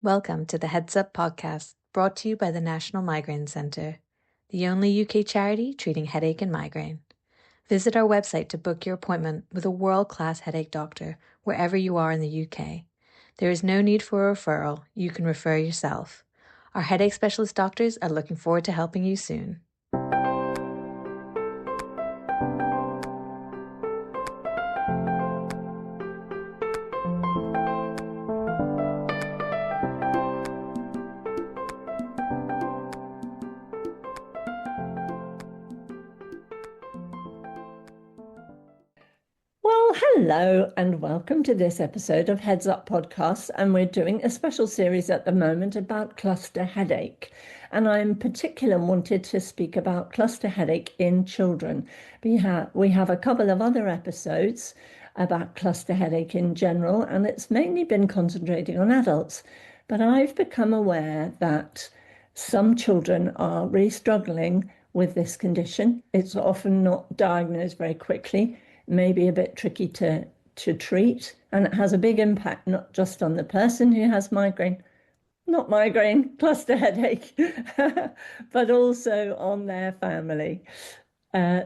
Welcome to the Heads Up podcast, brought to you by the National Migraine Centre, the only UK charity treating headache and migraine. Visit our website to book your appointment with a world-class headache doctor wherever you are in the UK. There is no need for a referral. You can refer yourself. Our headache specialist doctors are looking forward to helping you soon. Hello and welcome to this episode of Heads Up Podcast, and we're doing a special series at the moment about cluster headache, and I in particular wanted to speak about cluster headache in children. We have a couple of other episodes about cluster headache in general, and it's mainly been concentrating on adults, but I've become aware that some children are really struggling with this condition. It's often not diagnosed very quickly, maybe a bit tricky to treat, and it has a big impact not just on the person who has cluster headache, but also on their family.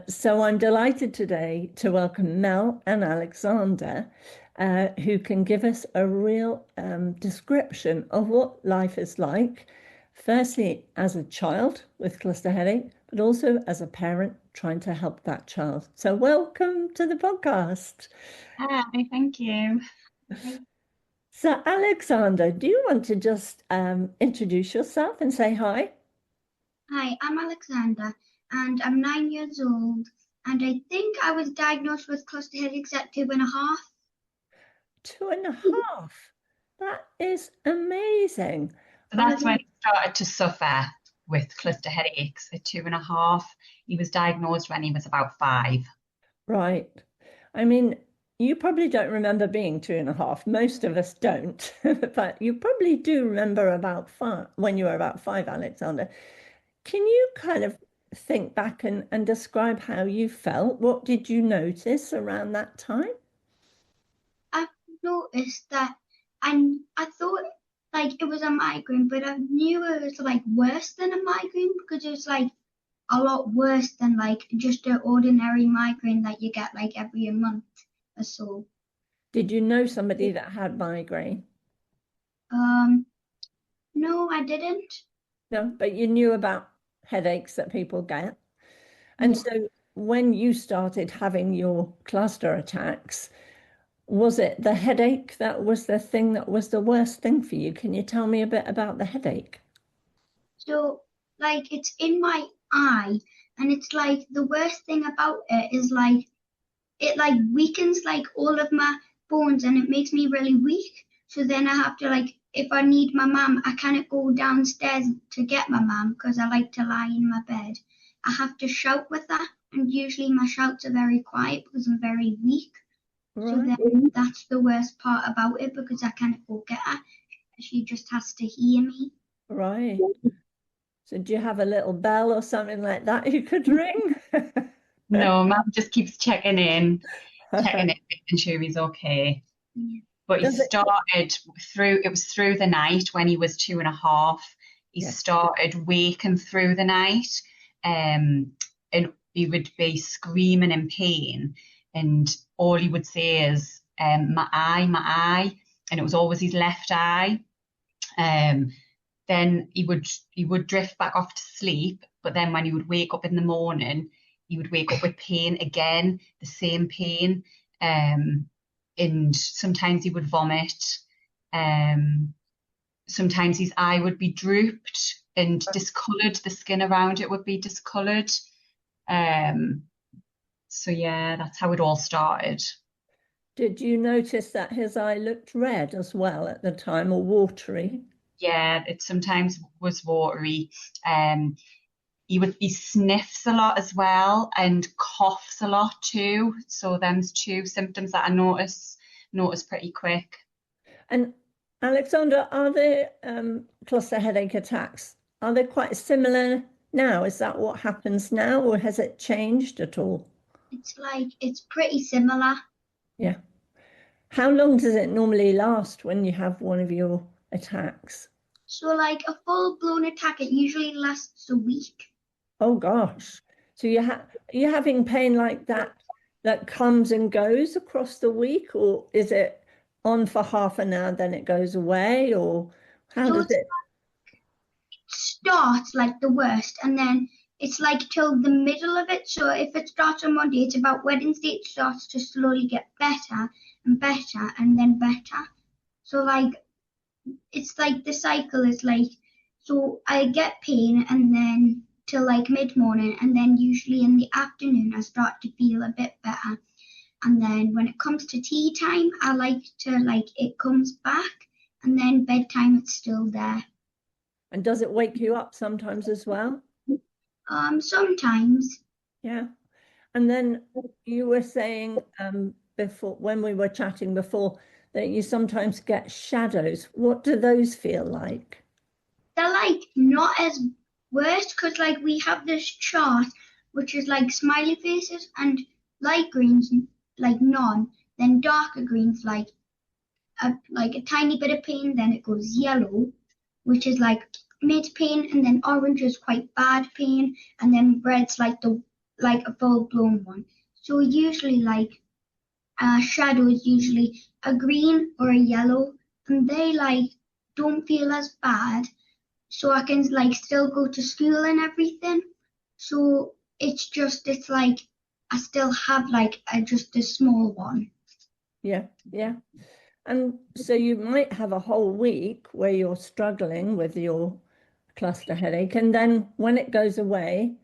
So I'm delighted today to welcome Mel and Alexander, who can give us a real description of what life is like, firstly as a child with cluster headache, but also as a parent trying to help that child. So welcome to the podcast. Hi, thank you. So Alexander, do you want to just introduce yourself and say hi? Hi, I'm Alexander and I'm 9 years old, and I think I was diagnosed with cluster headaches at 2.5. 2.5? That is amazing. So that's when he started to suffer with cluster headaches at 2.5. He was diagnosed when he was about 5. Right. I mean, you probably don't remember being 2.5. Most of us don't, but you probably do remember about 5, when you were about 5, Alexander. Can you kind of think back and describe how you felt? What did you notice around that time? I noticed that I thought like it was a migraine, but I knew it was like worse than a migraine because it was like a lot worse than like just an ordinary migraine that you get like every month or so. Did you know somebody that had migraine? No, I didn't. No, but you knew about headaches that people get. And so when you started having your cluster attacks, was it the headache that was the thing that was the worst thing for you? Can you tell me a bit about the headache? So, like, it's in my eye, and it's like the worst thing about it is like it like weakens like all of my bones, and it makes me really weak. So then I have to like, if I need my mum, I can't go downstairs to get my mum because I like to lie in my bed. I have to shout with that, and usually my shouts are very quiet because I'm very weak. Right. So then that's the worst part about it because I can't go get her. She just has to hear me. Right. So do you have a little bell or something like that you could ring? No, Mum just keeps checking in, making sure he's okay. Yeah. But it was through the night when he was 2.5. He started waking through the night, and he would be screaming in pain, and all he would say is my eye, and it was always his left eye. Then he would drift back off to sleep, but then when he would wake up in the morning, he would wake up with pain again, the same pain, and sometimes he would vomit. Sometimes his eye would be drooped and discoloured, the skin around it would be discoloured. So yeah, that's how it all started. Did you notice that his eye looked red as well at the time, or watery? Yeah, it sometimes was watery. He sniffs a lot as well and coughs a lot too. So them's 2 symptoms that I notice pretty quick. And Alexander, are the cluster headache attacks, are they quite similar now? Is that what happens now, or has it changed at all? It's pretty similar. Yeah. How long does it normally last when you have one of your attacks? So like a full-blown attack, it usually lasts a week. Oh gosh. So you're having pain like that comes and goes across the week, or is it on for half an hour, then it goes away, or how So does it? starts like the worst, and then it's like till the middle of it. So if it starts on Monday, it's about Wednesday it starts to slowly get better and better and then better. So like it's like the cycle is like, so I get pain and then till like mid-morning, and then usually in the afternoon I start to feel a bit better. And then when it comes to tea time, I like to like it comes back, and then bedtime it's still there. And does it wake you up sometimes as well? Sometimes. Yeah. And then you were saying before, when we were chatting before, that you sometimes get shadows. What do those feel like? They're like not as worse because like we have this chart which is like smiley faces and light greens like none, then darker greens like a tiny bit of pain, then it goes yellow, which is like mid pain, and then orange is quite bad pain, and then red's like a full blown one. So usually like shadow is usually a green or a yellow, and they like don't feel as bad, so I can like still go to school and everything. So it's like I still have like just a small one. Yeah, yeah. And so you might have a whole week where you're struggling with your cluster headache, and then when it goes away,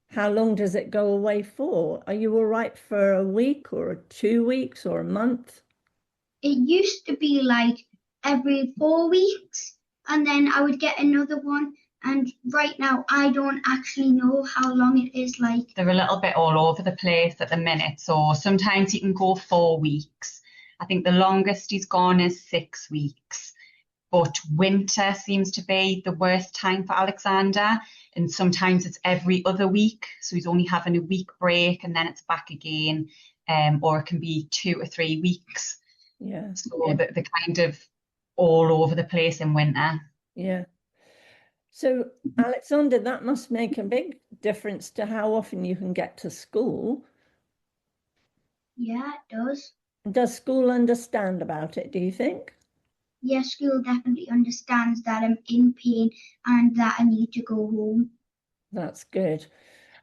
how long does it go away for? Are you all right for a week or 2 weeks or a month? It used to be like every 4 weeks, and then I would get another one. And right now, I don't actually know how long it is like. They're a little bit all over the place at the minute. So sometimes he can go 4 weeks. I think the longest he's gone is 6 weeks. But winter seems to be the worst time for Alexander. And sometimes it's every other week. So he's only having a week break and then it's back again. Or it can be 2 or 3 weeks. Yeah. So they're kind of all over the place in winter. Yeah. So, Alexander, that must make a big difference to how often you can get to school. Yeah, it does. Does school understand about it, do you think? Yeah, school definitely understands that I'm in pain and that I need to go home. That's good.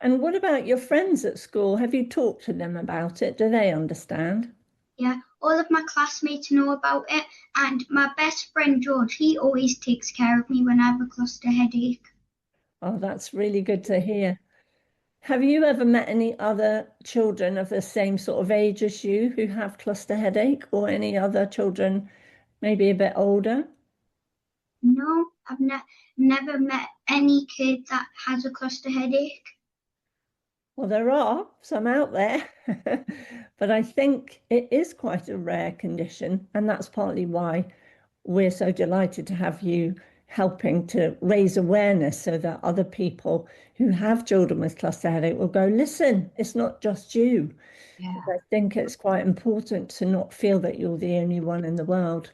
And what about your friends at school? Have you talked to them about it? Do they understand? Yeah, all of my classmates know about it, and my best friend George, he always takes care of me when I have a cluster headache. Oh, that's really good to hear. Have you ever met any other children of the same sort of age as you who have cluster headache, or any other children maybe a bit older? No, I've never met any kid that has a cluster headache. Well, there are some out there, but I think it is quite a rare condition, and that's partly why we're so delighted to have you helping to raise awareness so that other people who have children with cluster headache will go, listen, it's not just you. Yeah. I think it's quite important to not feel that you're the only one in the world.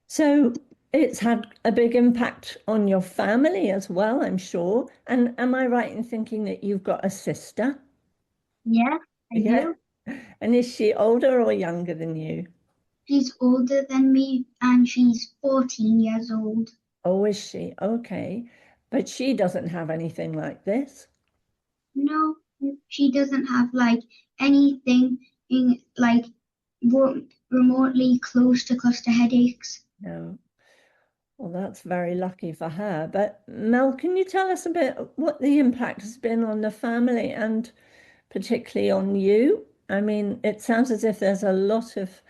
So it's had a big impact on your family as well, I'm sure. And am I right in thinking that you've got a sister? Yeah, I Yeah. do. And is she older or younger than you? She's older than me and she's 14 years old. Oh, is she? Okay. But she doesn't have anything like this. No, she doesn't have like anything in, like remotely close to cluster headaches. No. Well, that's very lucky for her. But Mel, can you tell us a bit what the impact has been on the family and particularly on you? I mean, it sounds as if there's a lot of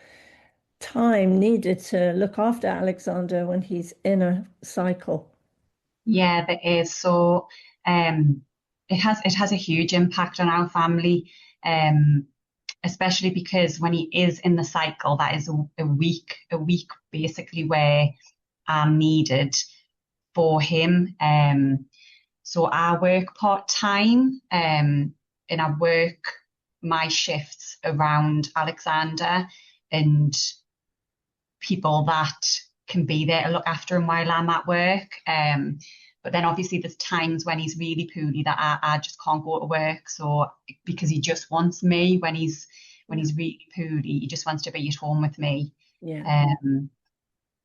time needed to look after Alexander when he's in a cycle. Yeah, there is. So it has a huge impact on our family, especially because when he is in the cycle, that is a week basically where I'm needed for him. So I work part-time, and I work my shifts around Alexander and people that can be there to look after him while I'm at work. But then obviously there's times when he's really poorly that I just can't go to work. So because he just wants me when he's really poorly, he just wants to be at home with me. Yeah.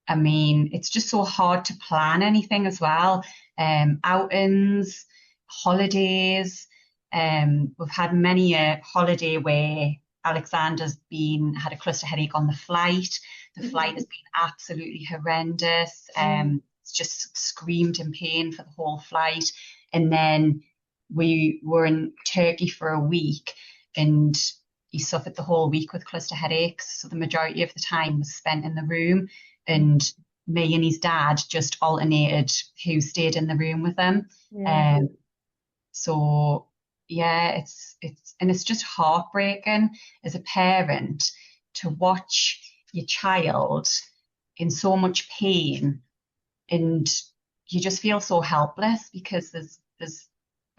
I mean, it's just so hard to plan anything as well. Outings, holidays. We've had many a holiday where Alexander's had a cluster headache on the flight. The flight has been absolutely horrendous. It's just screamed in pain for the whole flight. And then we were in Turkey for a week, and he suffered the whole week with cluster headaches. So the majority of the time was spent in the room, and me and his dad just alternated who stayed in the room with him. So yeah, it's just heartbreaking as a parent to watch your child in so much pain, and you just feel so helpless because there's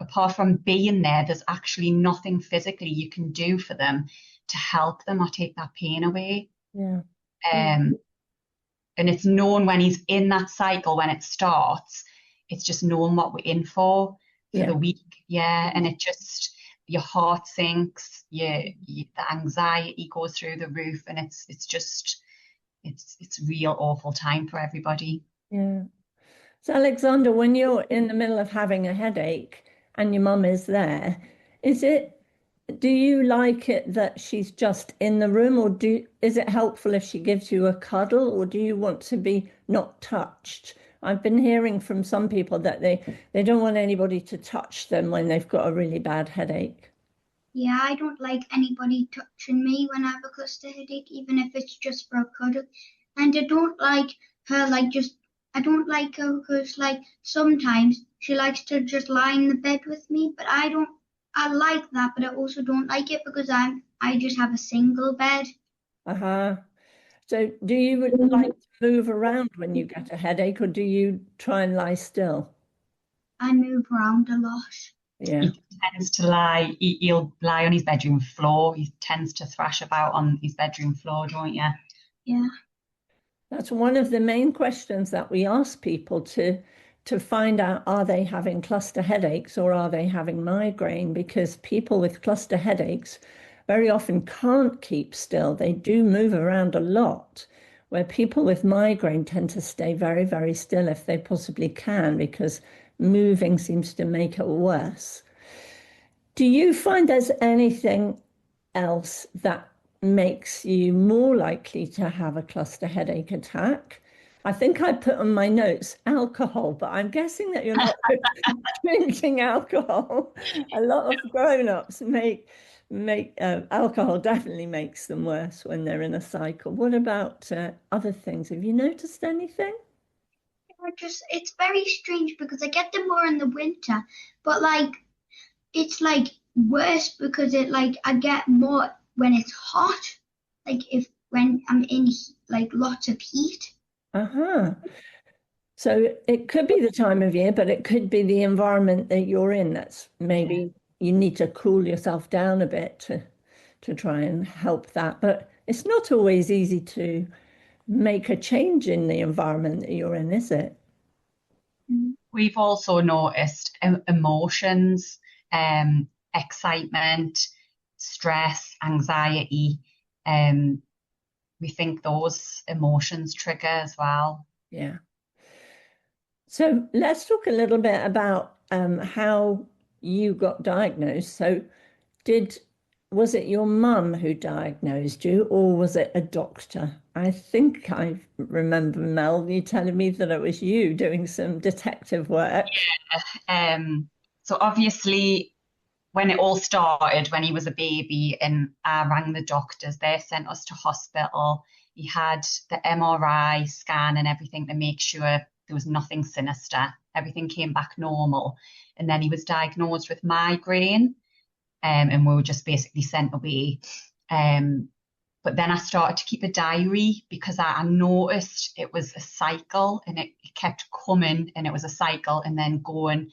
apart from being there, there's actually nothing physically you can do for them to help them or take that pain away. And it's known when he's in that cycle, when it starts, it's just knowing what we're in for the week. And it just, your heart sinks, the anxiety goes through the roof, and it's a real awful time for everybody. Yeah. So Alexander, when you're in the middle of having a headache and your mum is there, do you like it that she's just in the room, or is it helpful if she gives you a cuddle, or do you want to be not touched? I've been hearing from some people that they don't want anybody to touch them when they've got a really bad headache. Yeah, I don't like anybody touching me when I have a cluster headache, even if it's just for a cuddle. And I don't like her, I don't like her because, sometimes she likes to just lie in the bed with me, but I like that, but I also don't like it because I just have a single bed. So do you like to move around when you get a headache, or do you try and lie still? I move around a lot. Yeah. He tends to lie, he'll lie on his bedroom floor. He tends to thrash about on his bedroom floor, don't you? Yeah. That's one of the main questions that we ask people to find out, are they having cluster headaches or are they having migraine? Because people with cluster headaches very often can't keep still. They do move around a lot, where people with migraine tend to stay very, very still if they possibly can, because moving seems to make it worse. Do you find there's anything else that makes you more likely to have a cluster headache attack? I think I put on my notes alcohol, but I'm guessing that you're not drinking alcohol. A lot of grown-ups make alcohol definitely makes them worse when they're in a cycle. What about other things? Have you noticed anything? It's very strange because I get them more in the winter, but it's worse because I get more when it's hot, when I'm in lots of heat. So it could be the time of year, but it could be the environment that you're in. That's maybe you need to cool yourself down a bit to try and help that. But it's not always easy to make a change in the environment that you're in, is it? We've also noticed emotions, excitement, stress, anxiety. We think those emotions trigger as well. Yeah. So let's talk a little bit about how you got diagnosed. So was it your mum who diagnosed you, or was it a doctor? I think I remember, Mel, you telling me that it was you doing some detective work. Yeah. So obviously, when it all started, when he was a baby, and I rang the doctors, they sent us to hospital. He had the MRI scan and everything to make sure there was nothing sinister. Everything came back normal. And then he was diagnosed with migraine, and we were just basically sent away. But then I started to keep a diary because I noticed it was a cycle, and it kept coming, and it was a cycle and then going.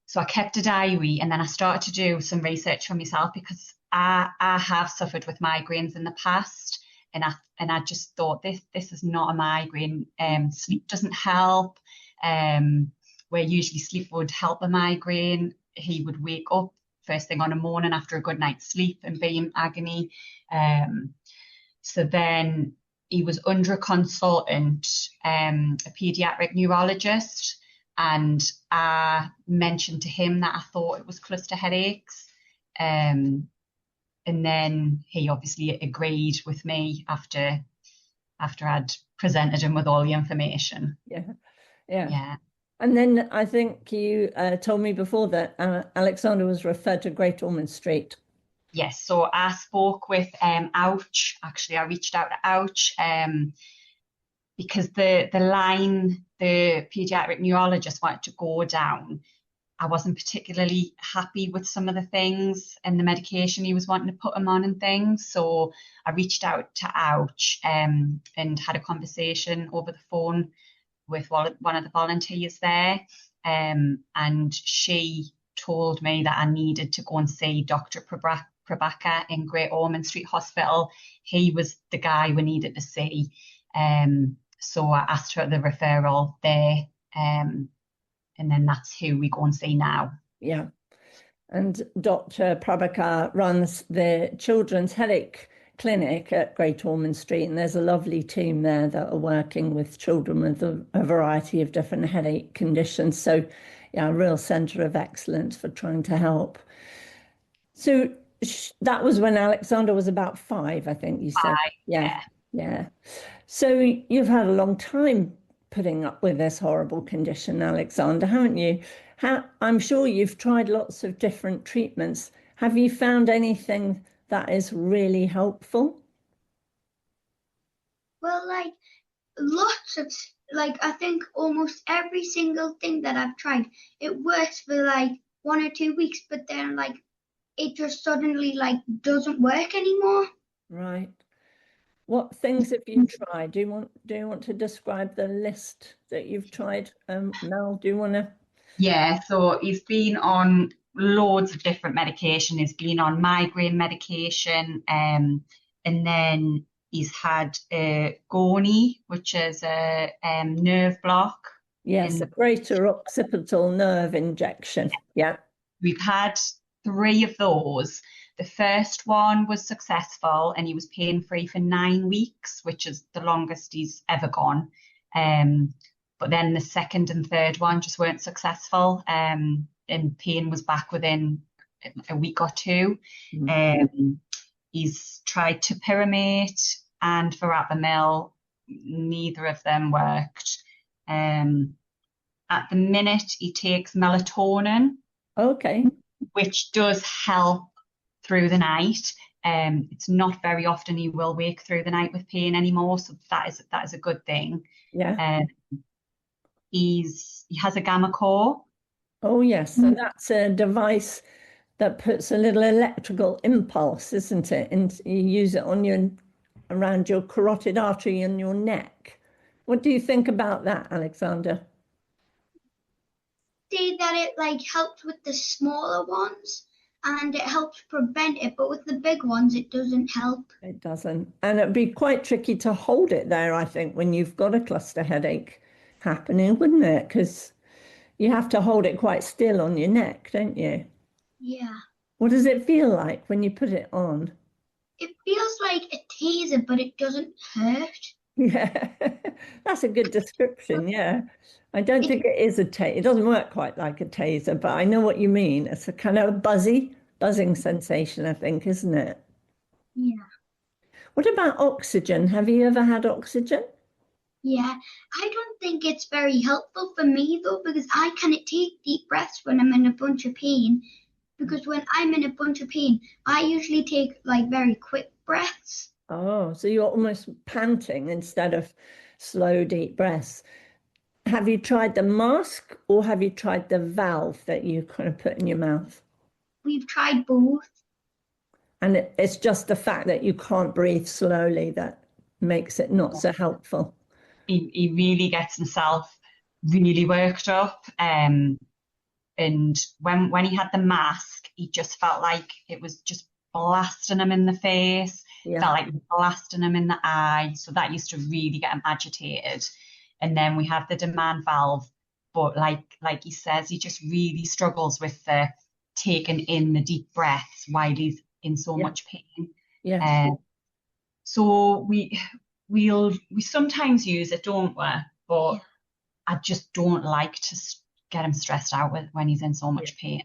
So I kept a diary, and then I started to do some research for myself because I have suffered with migraines in the past. I just thought this is not a migraine. Sleep doesn't help. Where usually sleep would help a migraine, he would wake up first thing on a morning after a good night's sleep and be in agony. So then he was under a consultant, a paediatric neurologist, and I mentioned to him that I thought it was cluster headaches. And then he obviously agreed with me after I'd presented him with all the information. Yeah. And then I think you told me before that Alexander was referred to Great Ormond Street. Yes, so I spoke with Ouch. Actually, I reached out to Ouch because the line the paediatric neurologist wanted to go down, I wasn't particularly happy with some of the things and the medication he was wanting to put him on and things. So I reached out to Ouch and had a conversation over the phone with one of the volunteers there. And she told me that I needed to go and see Dr. Prabhakar in Great Ormond Street Hospital. He was the guy we needed to see. So I asked for the referral there. And then that's who we go and see now. Yeah. And Dr. Prabhakar runs the Children's Headache Clinic at Great Ormond Street, and there's a lovely team there that are working with children with a variety of different headache conditions. So, yeah, a real centre of excellence for trying to help. So that was when Alexander was about 5, I think you said. 5, yeah. So you've had a long time putting up with this horrible condition, Alexander, haven't you? I'm sure you've tried lots of different treatments. Have you found anything that is really helpful? Well, like lots of, like, I think almost every single thing that I've tried, it works for like 1 or 2 weeks, but then like it just suddenly like doesn't work anymore. Right. What things have you tried? Do you want to describe the list that you've tried? Mel, do you want to? Yeah, so he's been on loads of different medication. He's been on migraine medication, and then he's had a Goni, which is a nerve block. Yes, a greater occipital nerve injection. Yeah. We've had 3 of those. The first one was successful and he was pain-free for 9 weeks, which is the longest he's ever gone. But then the second and third one just weren't successful, and pain was back within a week or 2. He's tried topiramate and verapamil. Neither of them worked. At the minute, he takes melatonin. Okay. Which does help through the night. It's not very often he will wake through the night with pain anymore, so that is a good thing. Yeah. He has a gamma core. Oh yes, so that's a device that puts a little electrical impulse, isn't it? And you use it on around your carotid artery in your neck. What do you think about that, Alexander? Say that it like helps with the smaller ones and it helps prevent it, but with the big ones it doesn't help. It doesn't. And it'd be quite tricky to hold it there, I think, when you've got a cluster headache happening, wouldn't it? Because you have to hold it quite still on your neck, don't you? Yeah. What does it feel like when you put it on? It feels like a taser, but it doesn't hurt. Yeah, that's a good description. Yeah, I don't think it is a taser. It doesn't work quite like a taser, but I know what you mean. It's a kind of buzzing sensation, I think, isn't it? Yeah. What about oxygen? Have you ever had oxygen? Yeah, I don't think it's very helpful for me though, because I cannot take deep breaths when I'm in a bunch of pain. Because when I'm in a bunch of pain, I usually take like very quick breaths. Oh, so you're almost panting instead of slow, deep breaths. Have you tried the mask or have you tried the valve that you kind of put in your mouth? We've tried both. And it's just the fact that you can't breathe slowly that makes it not so helpful. He really gets himself really worked up. And when he had the mask, he just felt like it was just blasting him in the face. felt like blasting him in the eye. So that used to really get him agitated. And then we have the demand valve, but like he says, he just really struggles with the taking in the deep breaths while he's in so much pain. So we sometimes use it, don't we? But I just don't like to get him stressed out when he's in so much pain.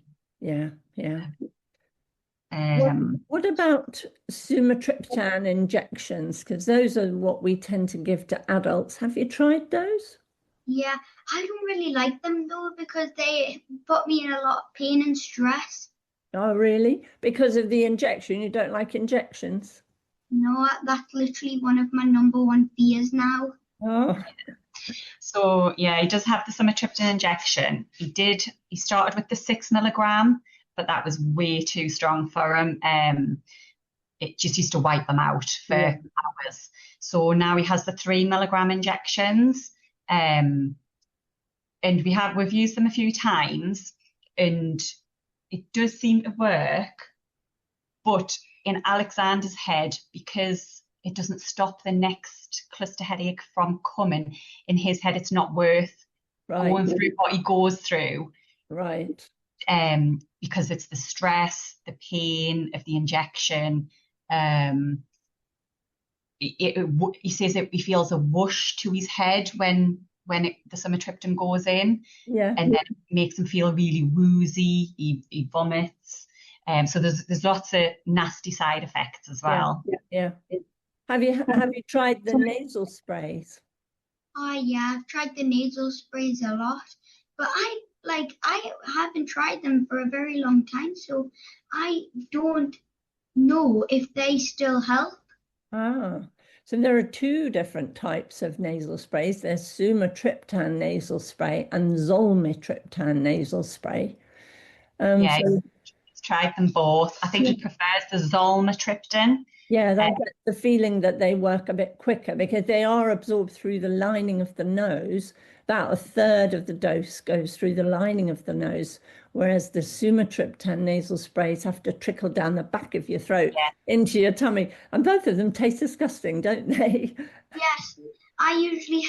What about sumatriptan injections? Because those are what we tend to give to adults. Have you tried those? Yeah, I don't really like them though, because they put me in a lot of pain and stress. Oh, really? Because of the injection? You don't like injections? No, that's literally one of my #1 fears now. Oh. So yeah, he does have the sumatriptan injection. He started with the 6 milligram, but that was way too strong for him. It just used to wipe him out for hours. So now he has the 3 milligram injections. And we've used them a few times, and it does seem to work. But in Alexander's head, because it doesn't stop the next cluster headache from coming, in his head it's not worth going through what he goes through. Right. Because it's the stress, the pain of the injection. He says that he feels a whoosh to his head when the sumatriptan goes in, and then it makes him feel really woozy. He vomits. So there's lots of nasty side effects as well. Yeah. Have you tried the nasal sprays? Yeah, I've tried the nasal sprays a lot, but I haven't tried them for a very long time, so I don't know if they still help. So there are 2 different types of nasal sprays. There's sumatriptan nasal spray and zolmitriptan nasal spray. He's tried them both. I think he prefers the zolmitriptan. Yeah, I get the feeling that they work a bit quicker because they are absorbed through the lining of the nose. About 1/3 of the dose goes through the lining of the nose, whereas the sumatriptan nasal sprays have to trickle down the back of your throat into your tummy. And both of them taste disgusting, don't they? Yes, I usually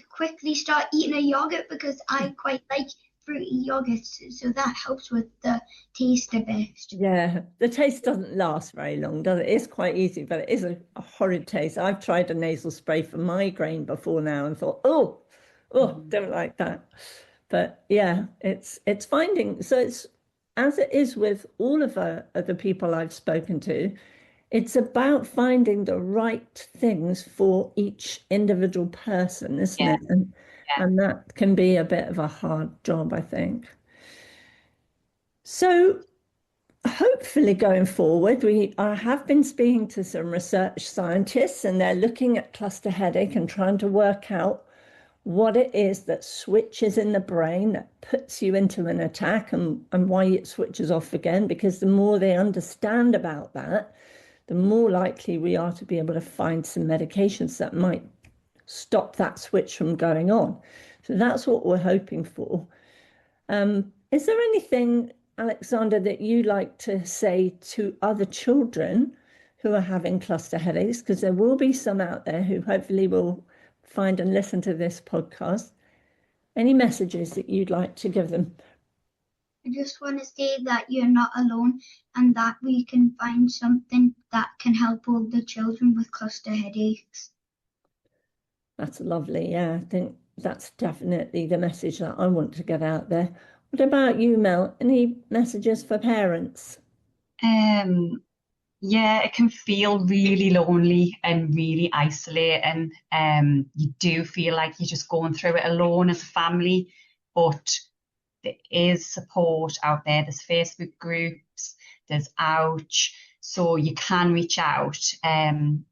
quickly start eating a yogurt because I quite like fruity yogurts, so that helps with the taste a bit. Yeah, the taste doesn't last very long, does it? It's quite easy, but it is a horrid taste. I've tried a nasal spray for migraine before now and thought, oh, don't like that. But yeah, it's finding, so it's, as it is with all of the people I've spoken to, it's about finding the right things for each individual person, isn't it? And that can be a bit of a hard job, I think. So hopefully going forward, I have been speaking to some research scientists, and they're looking at cluster headache and trying to work out what it is that switches in the brain that puts you into an attack and why it switches off again, because the more they understand about that, the more likely we are to be able to find some medications that might stop that switch from going on. So that's what we're hoping for. Is there anything, Alexander, that you'd like to say to other children who are having cluster headaches? Because there will be some out there who hopefully will find and listen to this podcast. Any messages that you'd like to give them? I just want to say that you're not alone and that we can find something that can help all the children with cluster headaches. That's lovely. Yeah, I think that's definitely the message that I want to get out there. What about you, Mel? Any messages for parents? Yeah, it can feel really lonely and really isolating. You do feel like you're just going through it alone as a family, but there is support out there. There's Facebook groups, there's Ouch, so you can reach out, and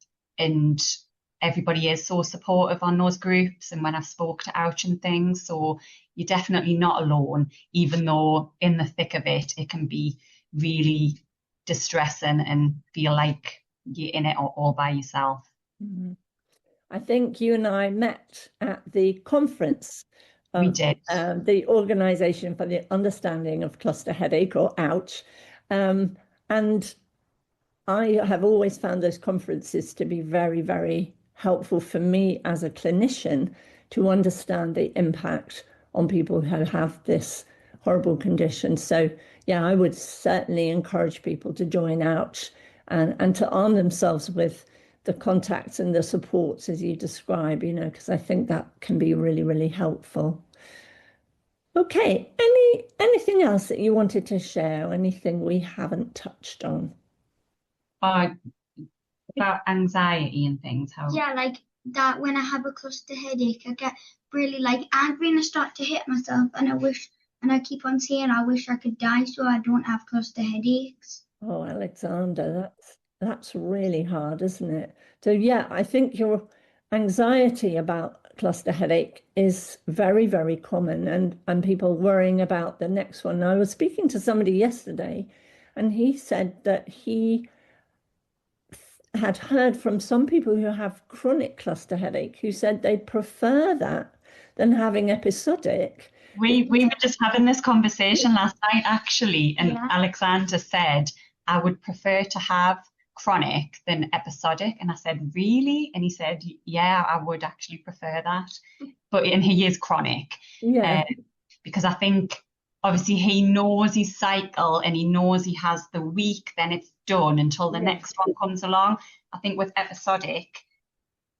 everybody is so supportive on those groups and when I've spoke to Ouch and things, so you're definitely not alone, even though in the thick of it, it can be really distressing and feel like you're in it all by yourself. Mm-hmm. I think you and I met at the conference. We did. The Organisation for the Understanding of Cluster Headache, or Ouch. And I have always found those conferences to be very, very helpful for me as a clinician to understand the impact on people who have this horrible condition. So, yeah, I would certainly encourage people to join out and to arm themselves with the contacts and the supports as you describe, because I think that can be really, really helpful. Okay, anything else that you wanted to share, or anything we haven't touched on? About anxiety and things. Yeah, like that when I have a cluster headache, I get really like angry and I start to hit myself, and I keep on saying I wish I could die so I don't have cluster headaches. Oh, Alexander, that's really hard, isn't it? So yeah, I think your anxiety about cluster headache is very, very common, and people worrying about the next one. I was speaking to somebody yesterday, and he said that he had heard from some people who have chronic cluster headache who said they prefer that than having episodic. We were just having this conversation last night, actually, and Yeah. Alexander said, I would prefer to have chronic than episodic. And I said, really? And he said, yeah, I would actually prefer that. And he is chronic. Yeah. Because I think obviously he knows his cycle and he knows he has the week, then it's done until the next one comes along. I think with episodic,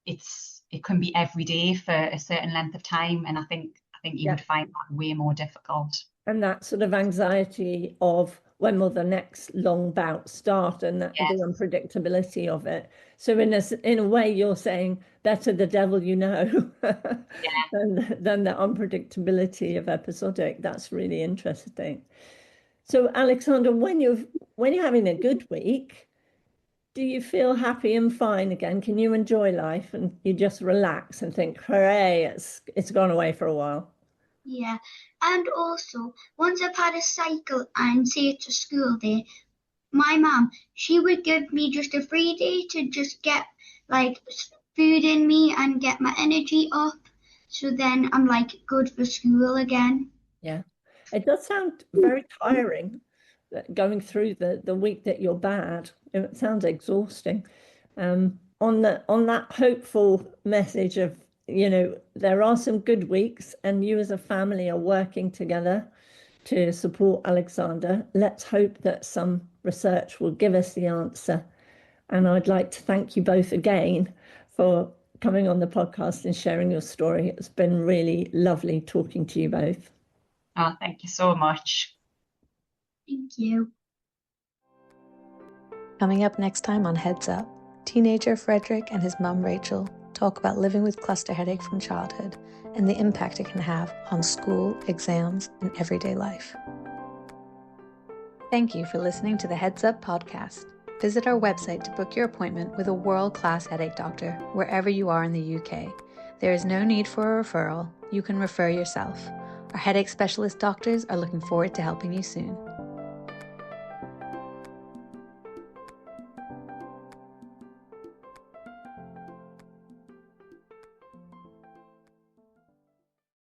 it can be every day for a certain length of time. And I think you would find that way more difficult. And that sort of anxiety of when will the next long bout start, and that the unpredictability of it. So in a way, you're saying better the devil you know than the unpredictability of episodic. That's really interesting. So Alexander, when you're having a good week, do you feel happy and fine again? Can you enjoy life and you just relax and think, hooray, it's gone away for a while? Yeah, and also once I've had a cycle and say it's a school day, my mum, she would give me just a free day to just get like food in me and get my energy up. So then I'm like good for school again. Yeah, it does sound very tiring going through the week that you're bad. It sounds exhausting. On that hopeful message of, there are some good weeks and you as a family are working together to support Alexander. Let's hope that some research will give us the answer. And I'd like to thank you both again for coming on the podcast and sharing your story. It's been really lovely talking to you both. Oh, thank you so much. Thank you. Coming up next time on Heads Up, teenager Frederick and his mum Rachel talk about living with cluster headache from childhood and the impact it can have on school, exams, and everyday life. Thank you for listening to the Heads Up podcast. Visit our website to book your appointment with a world-class headache doctor wherever you are in the UK. There is no need for a referral. You can refer yourself. Our headache specialist doctors are looking forward to helping you soon.